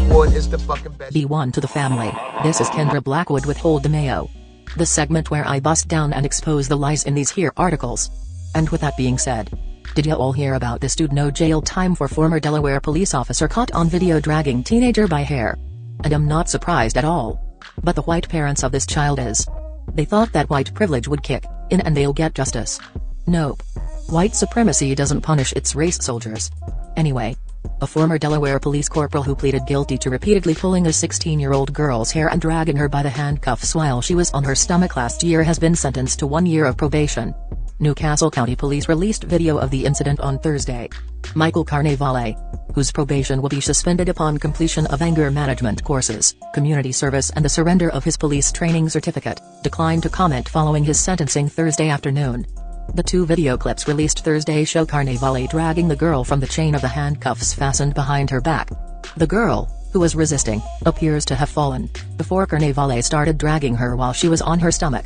What is the fucking best? B1 to the family. This is Kendra Blackwood with Hold the Mayo. The segment where I bust down and expose the lies in these here articles. And with that being said, did ya all hear about this dude? No jail time for former Delaware police officer caught on video dragging teenager by hair. And I'm not surprised at all. But the white parents of this child is. They thought that white privilege would kick in and they'll get justice. Nope. White supremacy doesn't punish its race soldiers. Anyway, a former Delaware police corporal who pleaded guilty to repeatedly pulling a 16-year-old girl's hair and dragging her by the handcuffs while she was on her stomach last year has been sentenced to 1 year of probation. Newcastle County Police released video of the incident on Thursday. Michael Carnevale, whose probation will be suspended upon completion of anger management courses, community service and the surrender of his police training certificate, declined to comment following his sentencing Thursday afternoon. The two video clips released Thursday show Carnevale dragging the girl from the chain of the handcuffs fastened behind her back. The girl, who was resisting, appears to have fallen, before Carnevale started dragging her while she was on her stomach.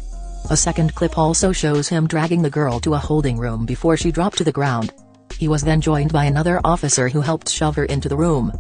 A second clip also shows him dragging the girl to a holding room before she dropped to the ground. He was then joined by another officer who helped shove her into the room.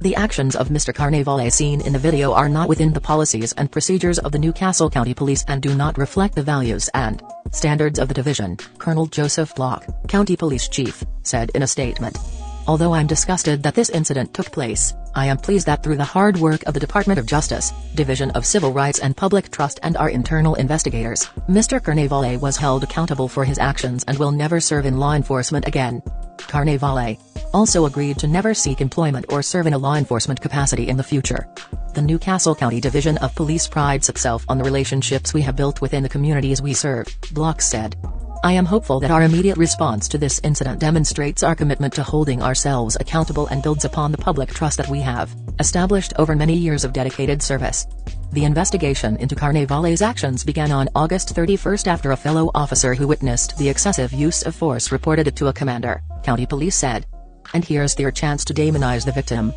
The actions of Mr. Carnevale seen in the video are not within the policies and procedures of the Newcastle County Police and do not reflect the values and standards of the division, Colonel Joseph Block, County Police Chief, said in a statement. Although I'm disgusted that this incident took place, I am pleased that through the hard work of the Department of Justice, Division of Civil Rights and Public Trust and our internal investigators, Mr. Carnevale was held accountable for his actions and will never serve in law enforcement again. Carnevale also agreed to never seek employment or serve in a law enforcement capacity in the future. The Newcastle County Division of Police prides itself on the relationships we have built within the communities we serve, Block said. I am hopeful that our immediate response to this incident demonstrates our commitment to holding ourselves accountable and builds upon the public trust that we have established over many years of dedicated service. The investigation into Carnevale's actions began on August 31 after a fellow officer who witnessed the excessive use of force reported it to a commander, County Police said. And here's their chance to demonize the victim.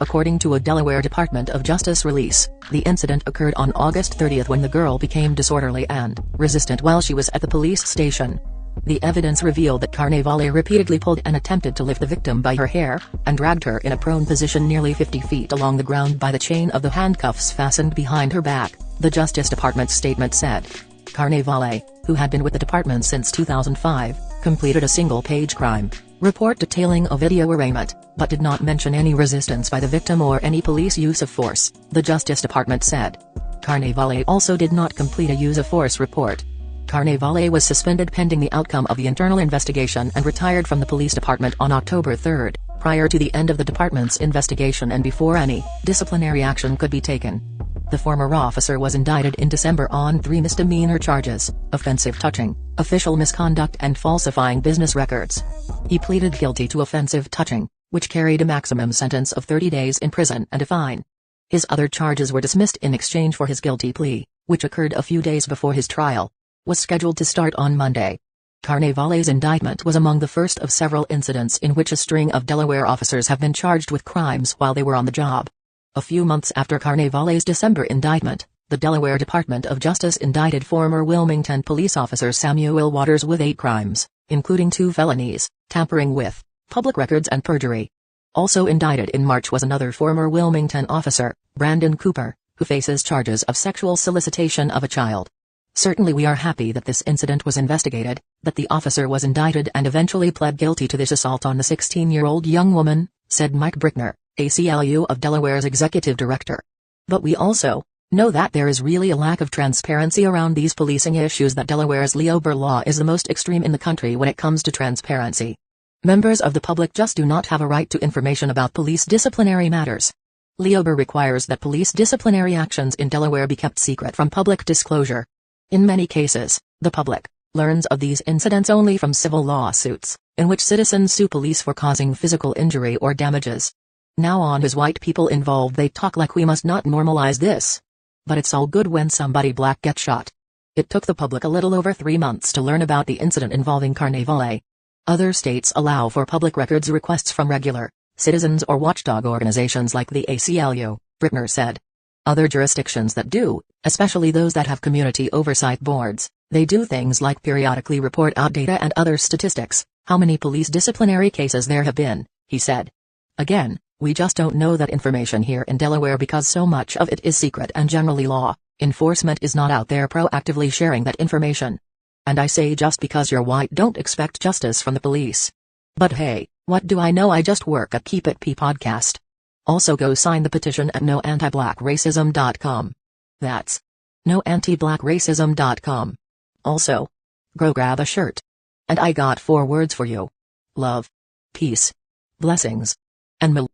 According to a Delaware Department of Justice release, the incident occurred on August 30 when the girl became disorderly and resistant while she was at the police station. The evidence revealed that Carnevale repeatedly pulled and attempted to lift the victim by her hair, and dragged her in a prone position nearly 50 feet along the ground by the chain of the handcuffs fastened behind her back, the Justice Department's statement said. Carnevale, who had been with the department since 2005, completed a single-page crime report detailing a video arraignment, but did not mention any resistance by the victim or any police use of force, the Justice Department said. Carnevale also did not complete a use of force report. Carnevale was suspended pending the outcome of the internal investigation and retired from the police department on October 3, prior to the end of the department's investigation and before any disciplinary action could be taken. The former officer was indicted in December on 3 misdemeanor charges: offensive touching, official misconduct and falsifying business records. He pleaded guilty to offensive touching, which carried a maximum sentence of 30 days in prison and a fine. His other charges were dismissed in exchange for his guilty plea, which occurred a few days before his trial was scheduled to start on Monday. Carnevale's indictment was among the first of several incidents in which a string of Delaware officers have been charged with crimes while they were on the job. A few months after Carnevale's December indictment, the Delaware Department of Justice indicted former Wilmington police officer Samuel Waters with 8 crimes, including 2 felonies, tampering with public records and perjury. Also indicted in March was another former Wilmington officer, Brandon Cooper, who faces charges of sexual solicitation of a child. Certainly we are happy that this incident was investigated, that the officer was indicted and eventually pled guilty to this assault on the 16-year-old young woman, said Mike Brickner, ACLU of Delaware's executive director. But we also know that there is really a lack of transparency around these policing issues, that Delaware's Leober law is the most extreme in the country when it comes to transparency. Members of the public just do not have a right to information about police disciplinary matters. Leober requires that police disciplinary actions in Delaware be kept secret from public disclosure. In many cases, the public learns of these incidents only from civil lawsuits, in which citizens sue police for causing physical injury or damages. Now on as white people involved they talk like we must not normalize this. But it's all good when somebody black gets shot. It took the public a little over 3 months to learn about the incident involving Carnevale. Other states allow for public records requests from regular citizens or watchdog organizations like the ACLU, Brickner said. Other jurisdictions that do, especially those that have community oversight boards, they do things like periodically report out data and other statistics, how many police disciplinary cases there have been, he said. Again, We just don't know that information here in Delaware because so much of it is secret and generally law enforcement is not out there proactively sharing that information. And I say just because you're white don't expect justice from the police. But hey, what do I know? I just work at Keep It P podcast. Also go sign the petition at noantiblackracism.com. That's noantiblackracism.com. Also, go grab a shirt. And I got 4 words for you. Love, peace, blessings, and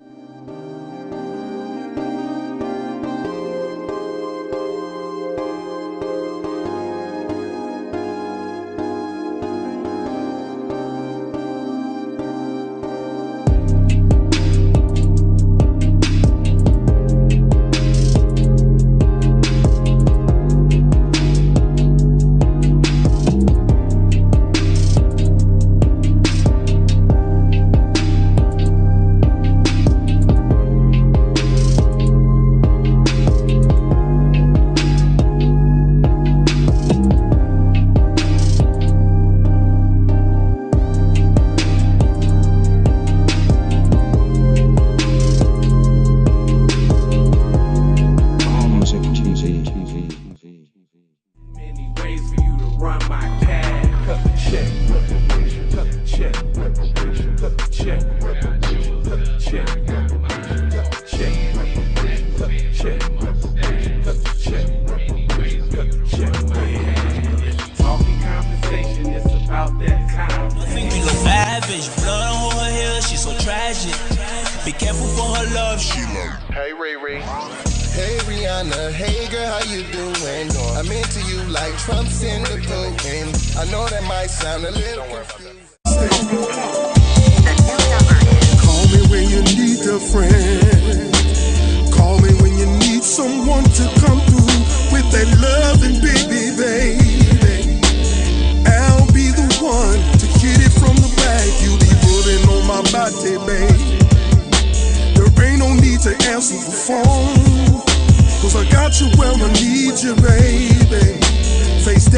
be careful for her love, she like. Hey Riri. Hey Rihanna, hey girl, how you doing? I'm into you like Trump's in the Putin. I know that might sound a little confused. Call me when you need a friend. Call me when you need someone to come through with that loving baby, baby. I'll be the one to get it from the back. You be putting on my body, babe. There ain't no need to answer the phone, 'cause I got you where I need you, baby. Face